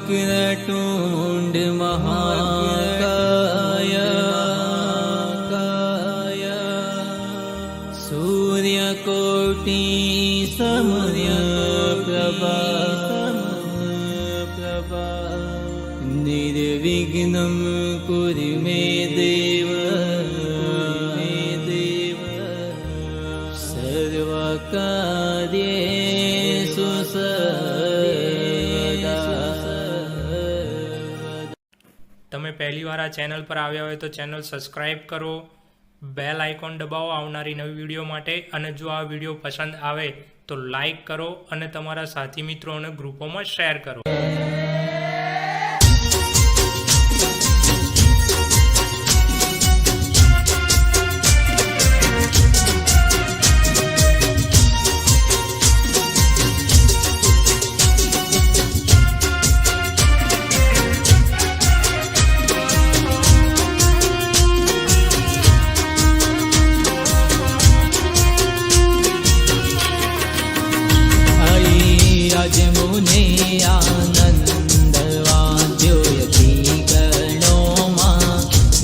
वक्रतुण्ड महाकाय सूर्यकोटि समप्रभा निर्विघ्नं कुरु मे देव सर्वकार्येषु તમે પહેલી વાર આ ચેનલ પર આવ્યા હોય તો ચેનલ સબસ્ક્રાઈબ કરો, બેલ આઇકોન દબાવો આવનારી નવી વિડીયો માટે, અને જો આ વિડીયો પસંદ આવે તો લાઈક કરો અને તમારા સાથી મિત્રો અને ગ્રુપોમાં શેર કરો. मुने आनंद वाद्योयति कर्णोमा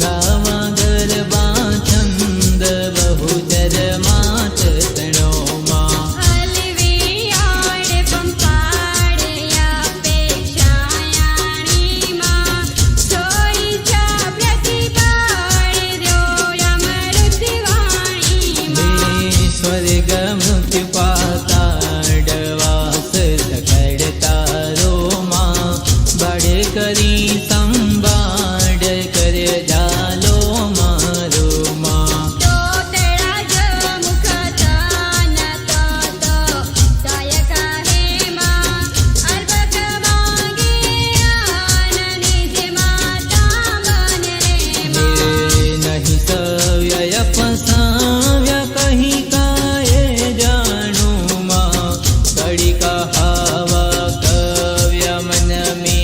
गावा गरबा छंद बहुचर मात तणोमा हलवी आड़ पंपाड़ अपेक्षायाणीमा सोई चा प्रतिपाड़ द्योयम ऋद्धिवाणीमा स्वर्ग मुक्ति કરી સંભાળ કરે જાલો મારો માં તો તેરા જ મુખ તાન તો દાયકા હે માં અર્પક માંગે આનંદ માતા બને રે નહીં સવ્ય પસાવ્ય કહી કાય જાણું માં કડી કહાવા કવ્ય મન મે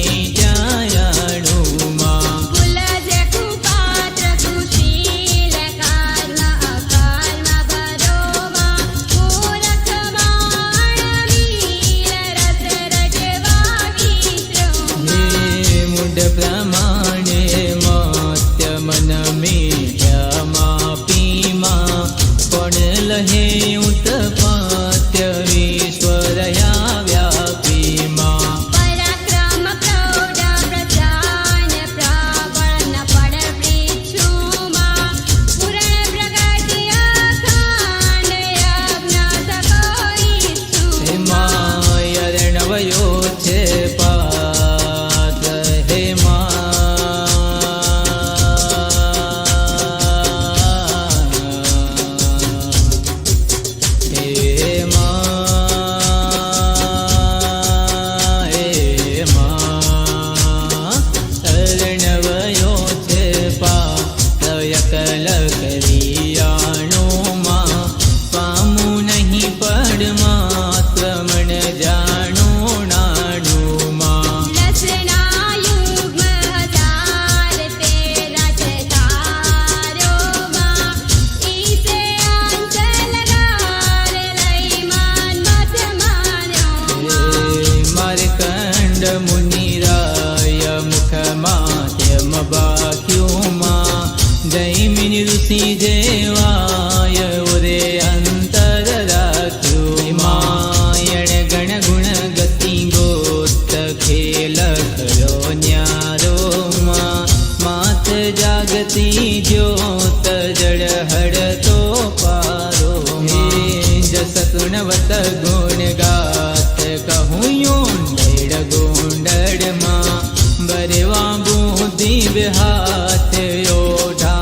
પ્રમાણે મત્ય મન મીઠ્યામાં પીમાં પણ લહે ઉત્પાત્ય ઈશ્વરયા વ્યાપીમાં પરાક્રમ પ્રૌઢ પ્રજાન પ્રબળ પડ પૃચ્છુમાં પૂરણ પ્રગતિ અખંડ યજ્ઞ સકોઈચ્છુ યર્ણવયો છે ऋषि जेवाय उरे अंतर राख्यो मायण गण गुण गति गोत खेल करो न्यारो मात जागती ज्योत जड़ हड़ तो पारो जस गुणवत गुण गात कहूँ योंड गोंडड़ माँ बरवा बुद्धि विहात योढ़ा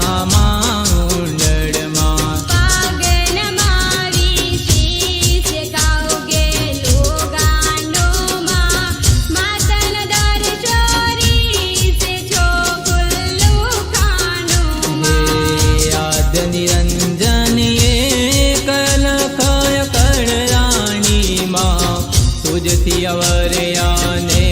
निरंजन ये कल काय कर रानी माँ तुझती अवरयाने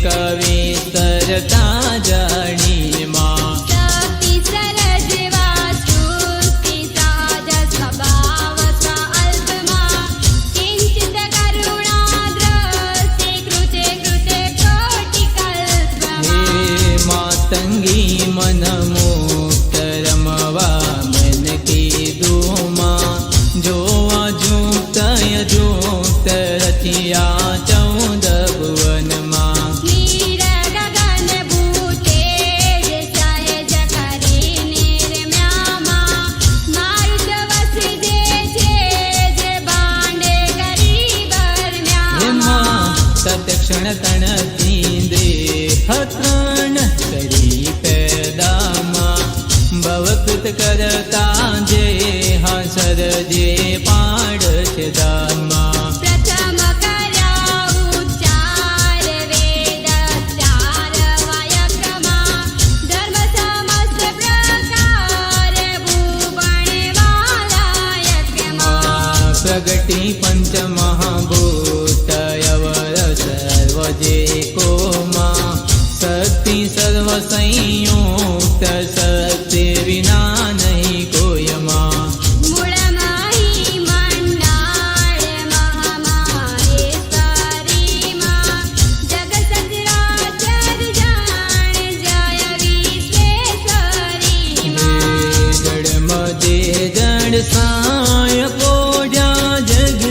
कवि सरता जानी माँ शक्ति सरजवा सृष्टि साज स्वभाव स्वल्पमा किंचित करुणा दृष्टि कृते कृते સતક્ષણ તણતી દેહ ત્રણ કરી પેદામાં ભવકૃત કરતા જે હાસર જે પાડ છે દામાં પ્રથમ કર્યા ઉચ્ચાર વેદચાર વાયક્રમા ધર્મ સમસ્ત પ્રકાર ભૂપણે વાલાયક્રમા પ્રગટી પંચ મહાભૂત અવર સર્વ જે કોમાં શક્તિ સર્વ સંયુક્ત શક્તિ વિના નહીં કોયમાં મૂળમાહી મંડાળ મહામાહેશ્વરીમાં જગ સચરાચર જાણ જય વિશ્વેશ્વરીમાં જડમદે જડ સાય કોડ્યા જગ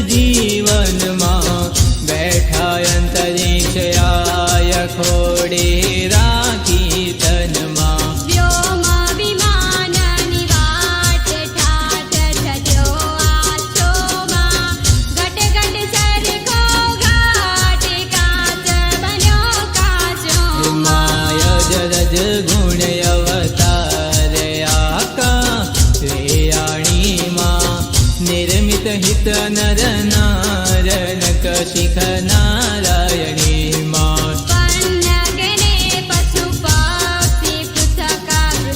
જીવનમાં બેઠા અંતરિક્ષયાય ખોડે રાખી તનમાં વ્યોમ વિમાનની વાટ ઠાઠ ઠઠ્યો આછોમાં ઘટ ઘટ સરખો ઘાટ કાચ બન્યો કાચો માય જરજ ગુણ અવતાર આકા શ્રેયાણીમાં નિર્મિત હિત નર નારનક શિખ નારાયણીમાં પન્નગને પશુ પક્ષી પૃથક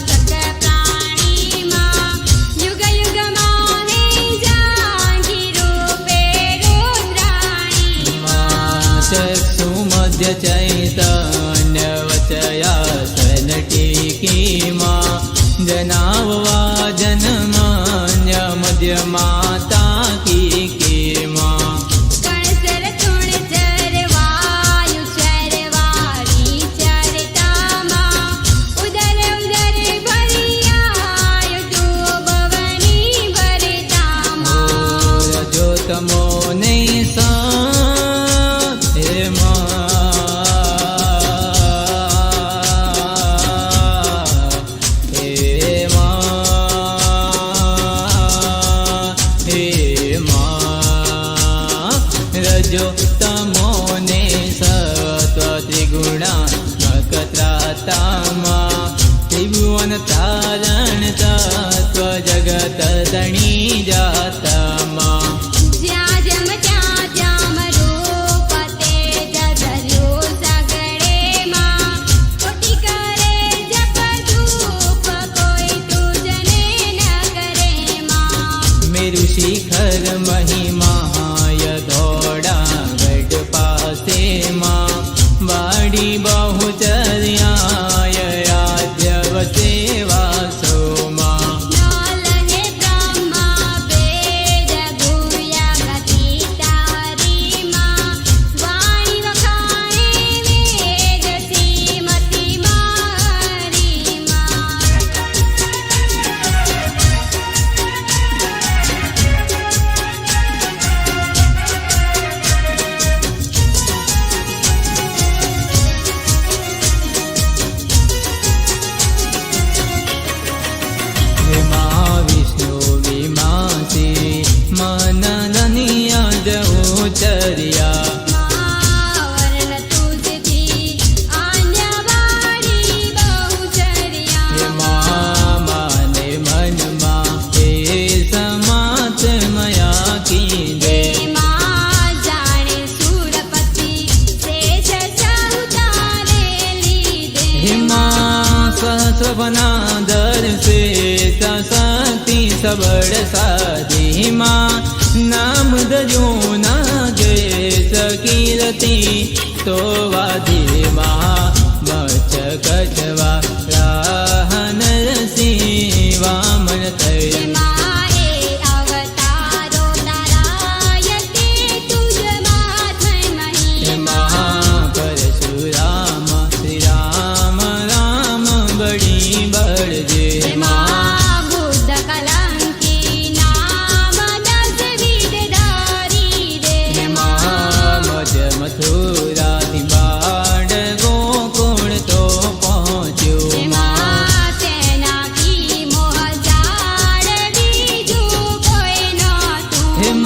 પૃથક પ્રાણીમાં યુગ યુગમાં હે જાગી રૂપે રુદ્રાણીમાં ચક્ષુ મધ્ય ચૈતન્ય વચયાસન ટીકીમાં જનાવવા જનમાન્ય મધ્ય માતા કીકીમાં કણસર તુણચર વાયુ ચરવાળી ચરતામાં ઉદર ઉદર ભરિયાયુ તું ભવની ભરતામાં રજો તમો નહીં સા હે રજો તમોને સત્વ ત્રિગુણાત્મક ત્રાતામાં ત્રિભુવન તારણ તત્વ જગત ધણી જાતમાં જ્યાં જમ ત્યાં જામ રૂપ તેજ ધર્યું સગળેમાં કોટી કરે જપ ધૂપ કોઈ તુજને ન કરેમાં મેરુ શિખર મહિમાય ધોડા ગઢ પાસેમાં વાડી બહુચર્યાય આદ્યવ સેવાસોમાં નલહે બ્રહ્મા વેદ ગુહ્ય ગતિ તારીમાં વાણી વખાણે વેદ શ્રીમતી મારીમાં વિમા વિષ્ણુ વિમાસી મનદનિયા જઉચર્યા વર્ણ તુજથી આન્યવાણી બહુચર્યા માને મનમાં હે સમાત મયા કીધે તેમાં જાણે સુરપતિ શેષ સહુતારે લીધે હિમા સહસ્રવનાદર સે શક્તિ સબળ સાધીમાં નામ દર્યો ના જે સકીરતી તો વાધીમાં મચ કચવા રાહન રસી વામન થય મારે અવતારો તારાય તે તુજ માથન મહી પરશુરામ શ્રી રામ રામ બડી બળજે બુદ્ધ કલંકી નામ દસ વિધ ધારી દે મજ મથુરાથી બાળ ગોકુળ તો પહોંચ્યો તેનાથી મોહ જાળ બીજું કોઈ નહોતું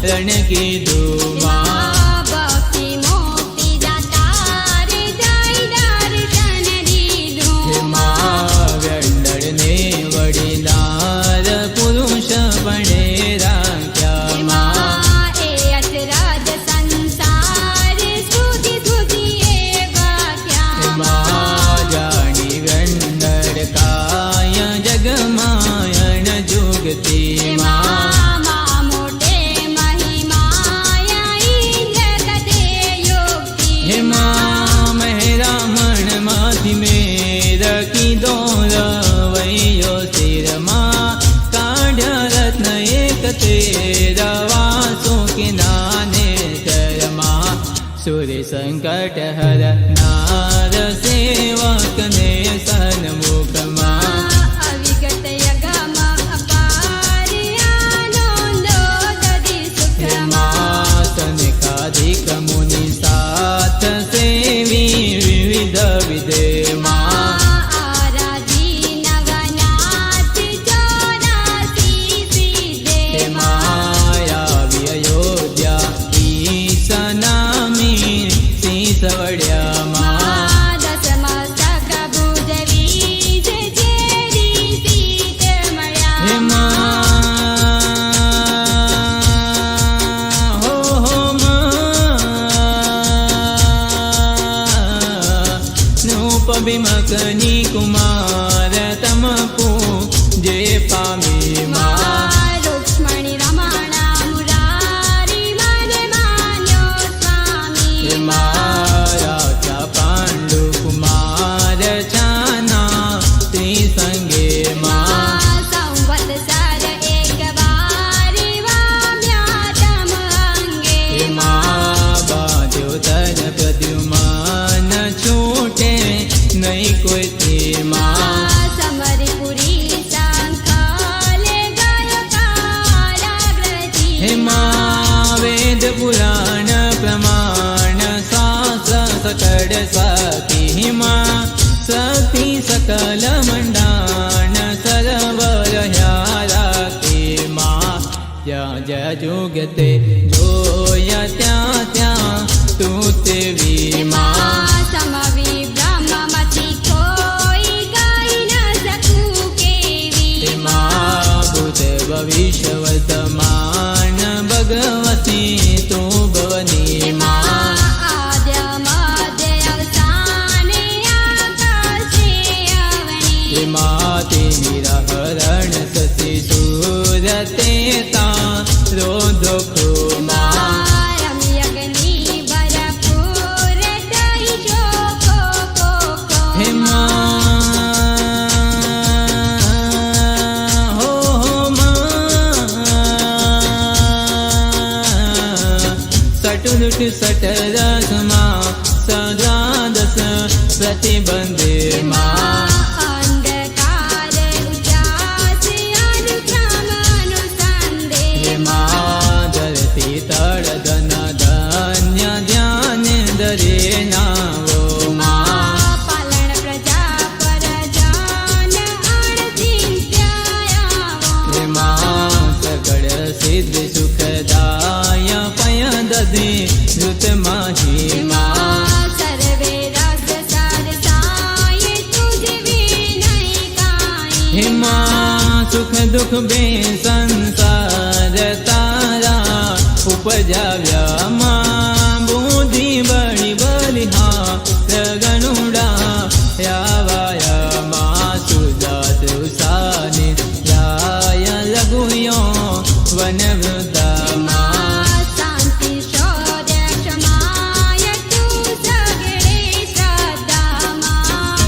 રણ કીધું માં ભક્તિ મુક્તિ દાતા રે જય દર્શન દીધું માં વ્યંડળને વડીલાર પુરુષ બને રાખ્યા માં એ અચરજ સંસાર સ્તુતિ સ્તુતિ એ ગાખ્યા માં જાણી વ્યંડળ કાય જગમાયણ જુગતી માં મોટે મહિમાયા ઇન્દ્ર કદે યોગી હે માં મહેરામણ માંથી મેર કીધો રવૈયો શિરમાં કાઢ્યા રત્ન એક તેરવાસો કે નાને શરમાં સૂર્ય સંકટ હરનાર સેવકને સન્મુખમાં અવિગત યગમ અપાર આનંદો દદી સુખમાં સનકાધિક મુનિ સાથ સેવી વિવિધ વિદેમાં આરાધી નવનાથ ચોરાસી સિદ્ધે માયાવી અયોધ્યા ઈસનામી શીસ વડ્યામાં દસમસ્તક ભુજવી જેરી સીત મળ્યા બિમકની કુમાર તમપુ જે પામી માં રૂક્ષ્મણી રમણા મુરારી મને માન્યો સ્વામી રાજા પાંડુ કુમાર છાના ત્રિસંગે માં સંવત્સર એક વાર વામ્યા તમ અંગે માં બાંધ્યો તન પ્રદ્યુમાન છૂટે નહીં કોઈ તેમાં સમરપુરી શંખલે ગયો કારાગ્રજી હે માં વેદ પુરાણ પ્રમાણ શાસ્ત્ર સકળ સતી માં સતી સકલ મંડાણ સર્વ રહ્યા રાખી માં જ્યાં જ્યાં જુગતે જોયા ત્યાં ત્યાં તું તેવી માં સમવી બ્રહ્મમાંથી કોઈ ગાઈ ન શકું કેવી માં ભૂત ભવિષ્ય વર્તમાન ભગવતી તું ભવની માં આદ્ય મધ્ય અવસાને આકાશે અવની માં તેની હરણ સતી સુરતે તારો દુઃખો માં રમ્યગ્નિ ભરપૂર દઈ ચોકો કોકો હે માં હો માં સટુલુટ સટરસમાં સદા દસ પ્રતિબંધે માં અંધકાર ઉજાસ અનુક્રમ અનુસંધે માં ધરતી તળ ધન ધન્ય ધ્યાન દરે નાવો માં પાલણ પ્રજા પર જાન અણચિંત્યાયાવો માં સગળ સિદ્ધ સુખદાય પય દધી ધૃત માહી માં સર્વે રસ સરસાય તુજ વિનય કાઈ હે માં સુખ દુઃખ બે સંસાર તારા ઉપજાવ્યા માં બુદ્ધિ બળી બલિહા ગણુડા યાવાયા માં સુજાત ઉસાની રાય લઘુયો વન વૃદ્ધા માં શાંતિ શૌર્ય ક્ષમાય તું સગળે શ્રદ્ધામાં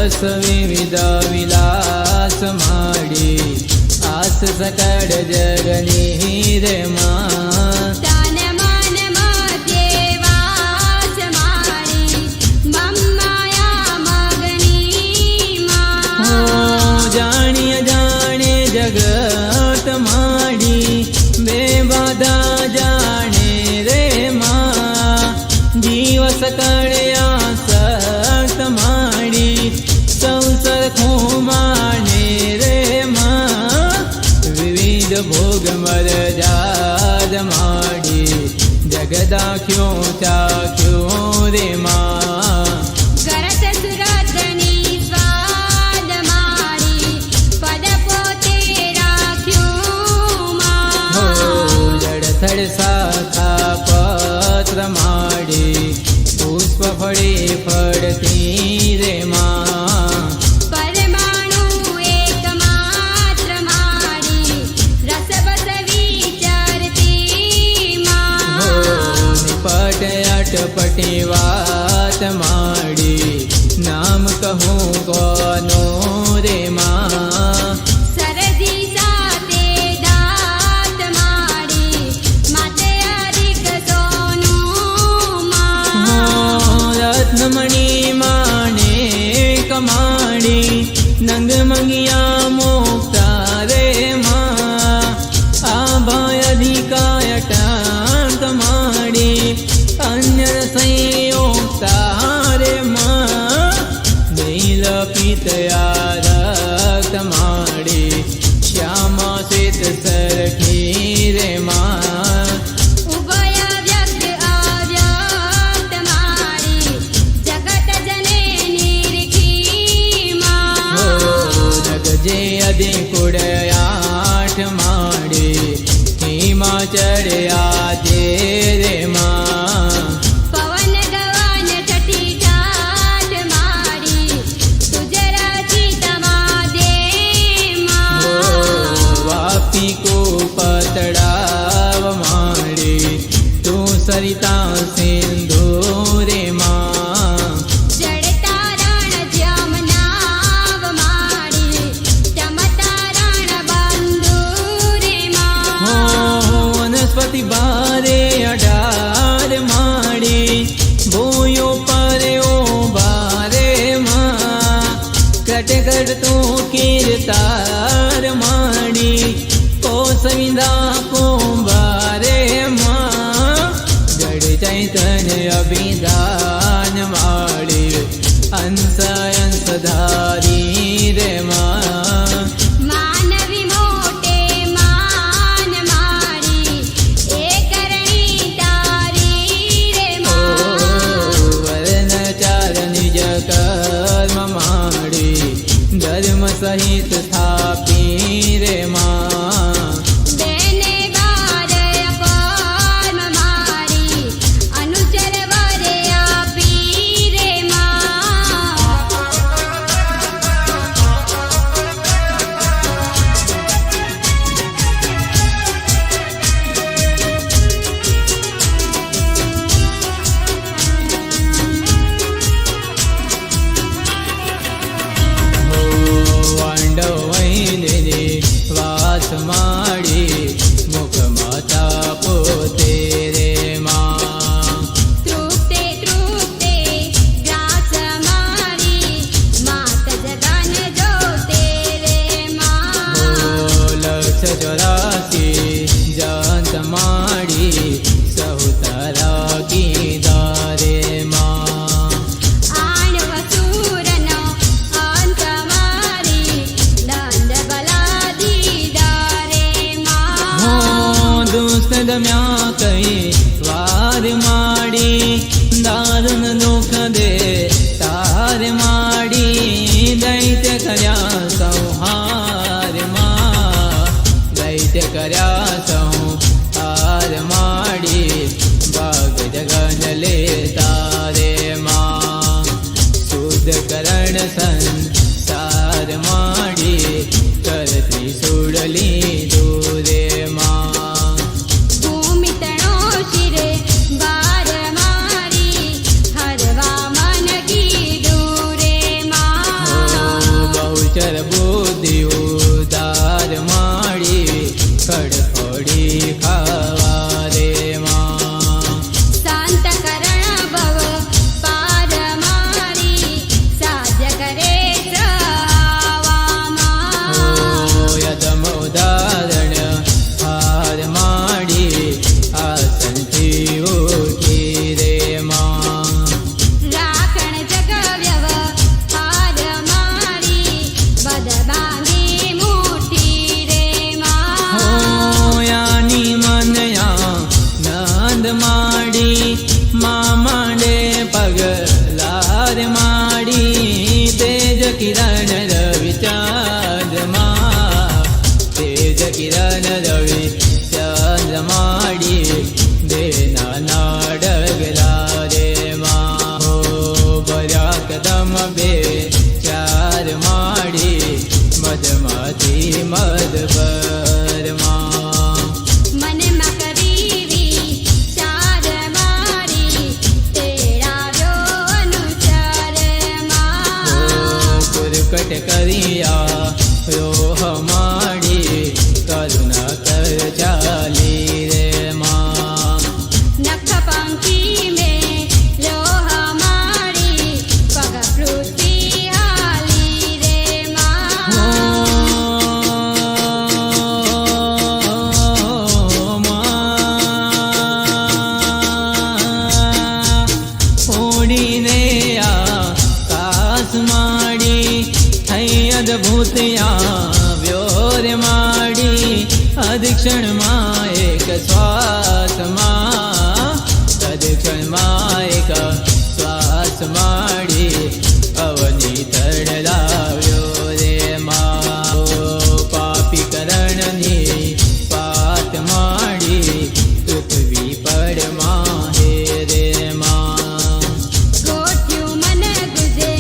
રસ વિવિધ વિલાસ માડી આસ સકળ જગની રે માં તન મન મધ્યે વાસ મારી મમ્માયા મગની માં જાણીએ જાણે જગત માડી બે બાધા જાણે રે માં દિવસ કળ્યા સત માડી સૌ સરખું માને રે માં વિવિધ ભોગ મરજાદ માડી જગદાખ્યો ચાખ્યો રે માં ગરત સુરતની સ્વાદ મારી પદ પોતે રાખ્યું માં જડથડ શાખા પત્ર માડી પુષ્પ ફળે ફળતી રે માં પરમાણુ એક માત્ર મારી રસ બસ વિચરતી માં નિપટ અટપટી વાત માડી નામ કહું કોનો રે માં સરજી સાથે દાત માડી માતે અધિક સોનું માં રત્નમણી માણે કમાડી નંગ મંગિયા મુક્તા રે માં આભાય અધિકાય ટાંક માડી અન્ય સંયોગતા રે માં નીલ પિતયા રક્ત માડી શ્યામા શ્વેત સરખી રે માં ઉભય વ્યક્ત અવ્યક્ત મારી જગત જને નિરખી માં જગજે અધિ કુડયાઠ માડી હિમાચળ્યા જે રે માં પવન ગવન છઠી ઠાઠ મારી સુજરાજી તમા દે માં વાપી કો પતડાવ માડી તું સરિતા સિંધુ રે માં જડતા રણ જમનાવ માડી ચમતા રણ બંધુ રે માં વનસ્પતિ બારે અઢાર માડી ભૂયો પર્યો બારે માં કટ કટ તું કીર્તાર માડી કોસવિંદા કુંભારે માં જડ ચૈતન્ય અભિધાન માડી અંશ અંશધારી રે માં માનવી મોટે માન મારી એ કરણી તારી રે માં વરન ચાર નિજ કર્મ માડી ધર્મ સહિત સ્થાપી રે માં બેને બારય કર્મ મારી અનુચર વરે આપી રે માં વાંડવ વૈને વાત માડી મુખ માતા પોતે રે માં તૃપ્તે તૃપ્તે ગ્રાસ મારી માત જગન જોતે રે માં લક્ષ ચોરાસી જાત માડી સહુ તારા કીધા રે માં આણવ સૂરનો અંત મારી દંડ બલાદીદા રે માં દુષ્ટ દમ્યા કઈ વાર માડી દારુણ દુઃખ દે તાર માડી દૈત્ય કર્યા સંહાર માં દૈત્ય કર્યા સંહાર માડી ભાગ જગન લે તારે માં શુદ્ધ કરણ સંસાર માડી કરતી સુડલી દૂરે માં ભૂમિ તણો શિરે બાર મારી હરવા મન કીધું રે માં ચોકટ કરિયા રોહ માડી કરુણા કર ચાલી રે માં નખ પંખી મેં લોહ મારી પગ પૃથ્વી હાલી રે ઓડીને આકાશ માડી થઈ અદભુતયા વ્યોર માડી અધિક્ષણમાં એક શ્વાસમાં અધિક્ષણમાં એક શ્વાસ માડી અવની તડલાવ્યો રે મા પાપી કરણની પાત માડી પૃથ્વી પડમાં હે રે મા ગોઠ્યું મને ગુજે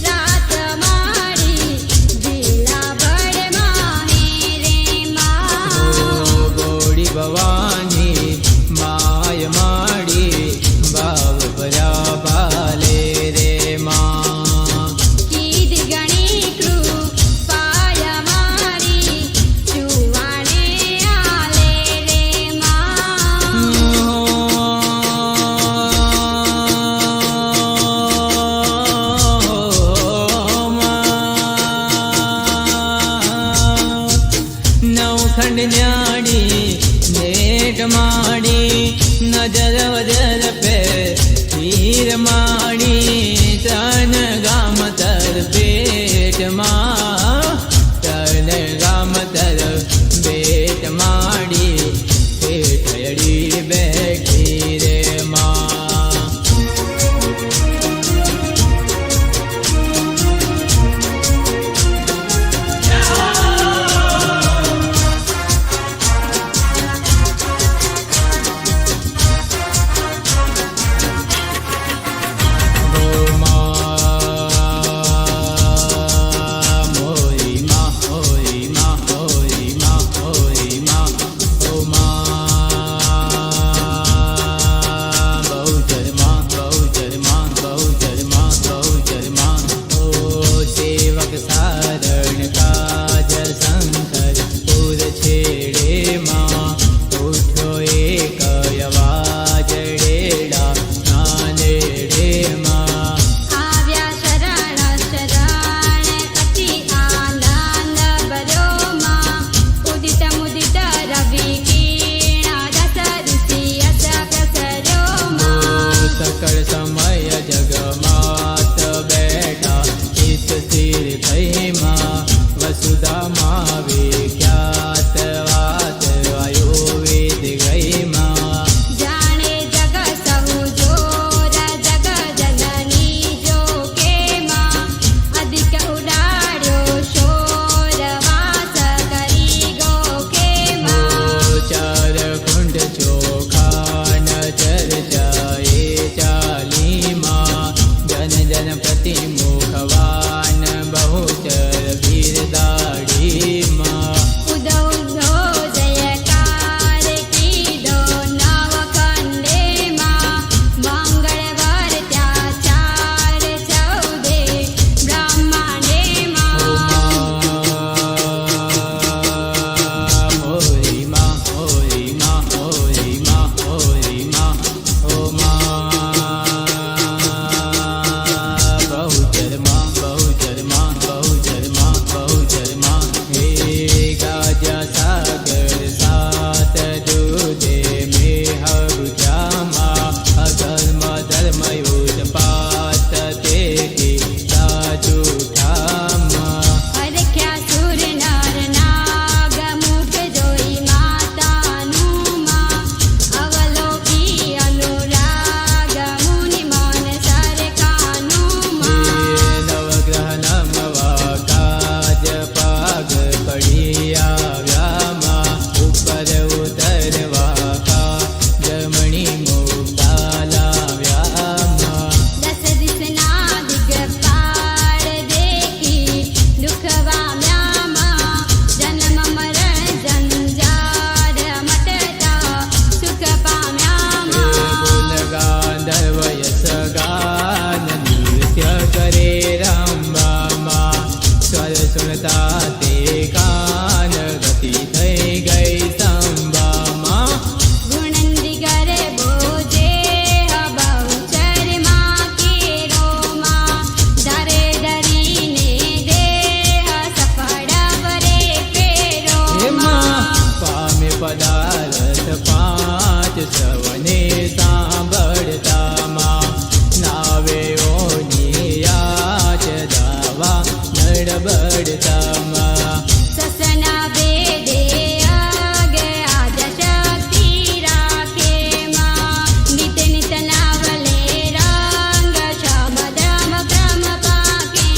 રાત મારી જીલા બળમાં હે રે ગોડી ભવાની માય માડી ભાવ ભર્યા ભાલે રે માં કીધ ગણી કૃપાય મારી ચુવાણે આલે રે નવખંડ ન્યાડી નેટ માડી નજર વજર પે તીર માડી તન ગામ તર પેટમાં તન ગામ તર પેટ માડી પેટડી બેઠી રે માં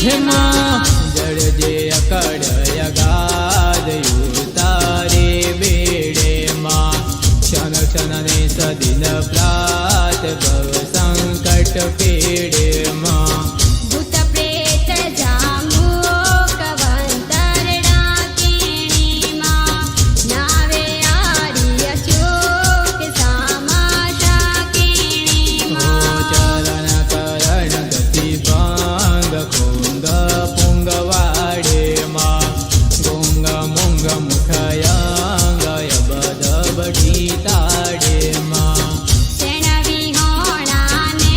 हेमा जड़जे अकड़ अगाधयु तारे बेड़े माँ क्षण क्षण ने सदिन प्रात भव संकट पेड़े माँ ભૂત પ્રેત જાંબુ કવંતર ડાકીણીમાં નાવે આરી અચૂક સામા શાકીણીમાં चरण करण गति भांग कुंग पुंगवाड़े माँ गुंग मुंग मुखयांग बद बड़ी ताड़े माँ શેણ વિહોણાને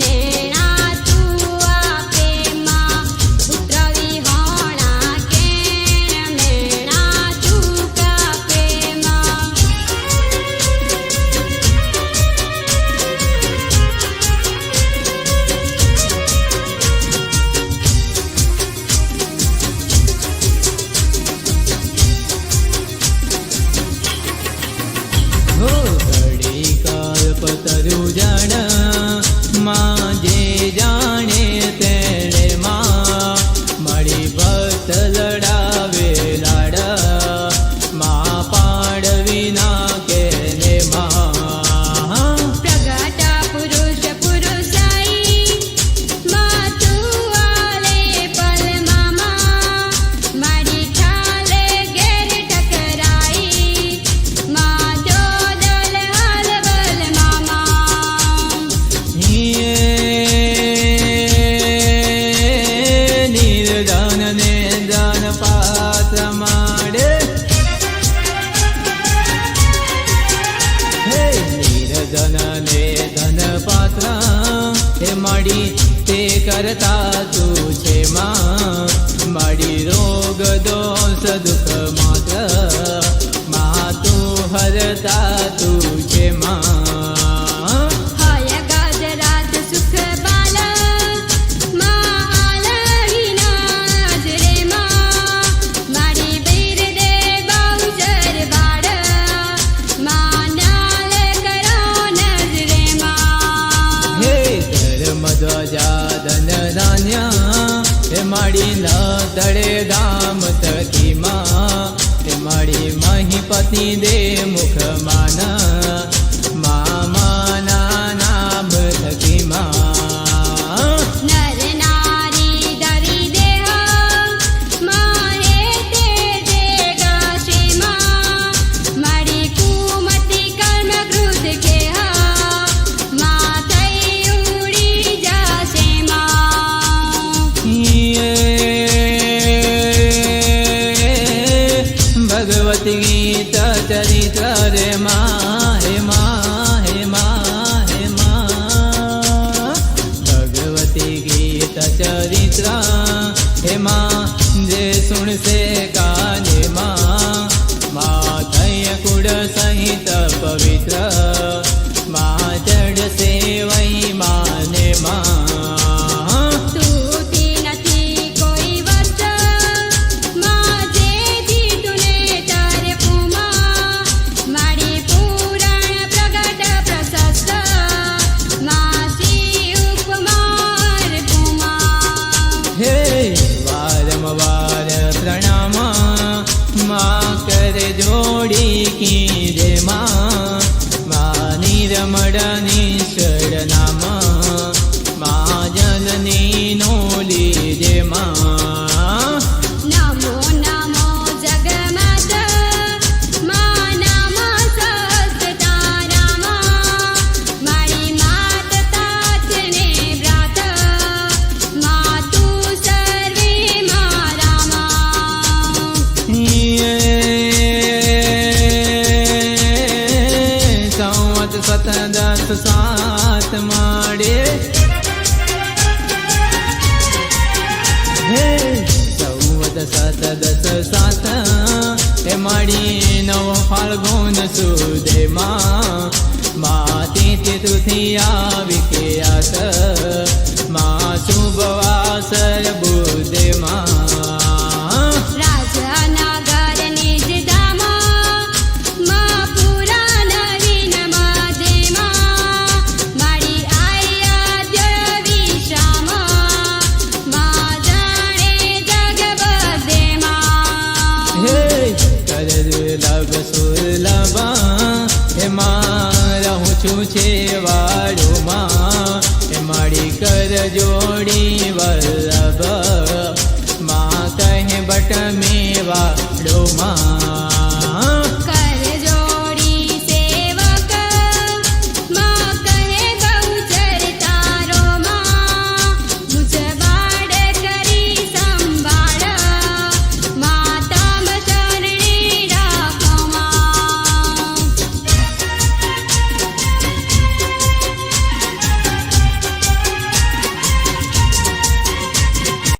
નેણા તું આપે માં પુત્ર વિહોણા કેણ મેણા તું કાપે માં हो घड़ी कल्पतरु जन माँ जे जाने तेरे माँ मड़ी भक्त लड़ावे लाड़ा माँ पाड़वी ना के ने माँ પ્રગટ પુરુષ પુરુષાઈ માં તું આલે પલમાં માં મારી ઠાલે ઘેર ટકરાઈ માં જોદલ હલબલ મામા નિર્ધન ને ધન પાત્ર માડે હે નિર્ધન ને ધન પાત્ર હે માડી તે કરતા તું છે માં માડી રોગ દોષ દુઃખ માત્ર માં તું હરતા તું છે માં હોય ગજરાત સુખ બાલ માં આલહીના જરે માં મારી બીર દે બહુચર બાળ માં નાલ કરો નજરે માં હે ધર્મ ધ્વજા ધન ધાન્ય હે માડી ન તળે ધામ તકી માં હે માડી મહીપતિ દે મુખ માન માના નામ થકી માં નર નારી ધરી દેહ માં હે તે જે ગાશે માં મારી કુમતી કર્મ ક્રોધ કે માં થઈ ઉડી જાશે માં ભગવતી ગીત ચરિત્ર રે માં હે માં હે માં હે માં ભગવતી ગીત ચરિત્ર હે માં જે સુણસે કાને માં થઈ કુળ સહિત પવિત્ર માં ચડશે વૈ માને માં તૂટી નથી કોઈ વસ્ત માં જેથી તુને તારે પુમા મારી પુરાણ પ્રગટ પ્રશસ્ત માં શ્રી ઉપમાર પુમા હે વારંવાર પ્રણામ માં કરે જોડી કીજે માં નિરમળ નિશ્ચળ નામ માં જનની નો લીજે માં નમો નમો જગમત માં નમ સહસ્રતારામાં મારી માત તાતને વ્રત માં તું સર્વે મારામાં સંવત સત દસ સાત માડે હે સંવત સત દસ સાત હે માડી નવ ફાલ્ગુન સુદે માં તિથિ તૃતીયા વિખ્યાત માં શુભ વાસર બુદ્ધે માં રાજનગર નિજ ધામ માં પુરા નવીન મધ્યમાં મારી આયાદ્ય વિશ્રામ માં મોડી વલ્લભ માં કહે બટ મેવા ડોમા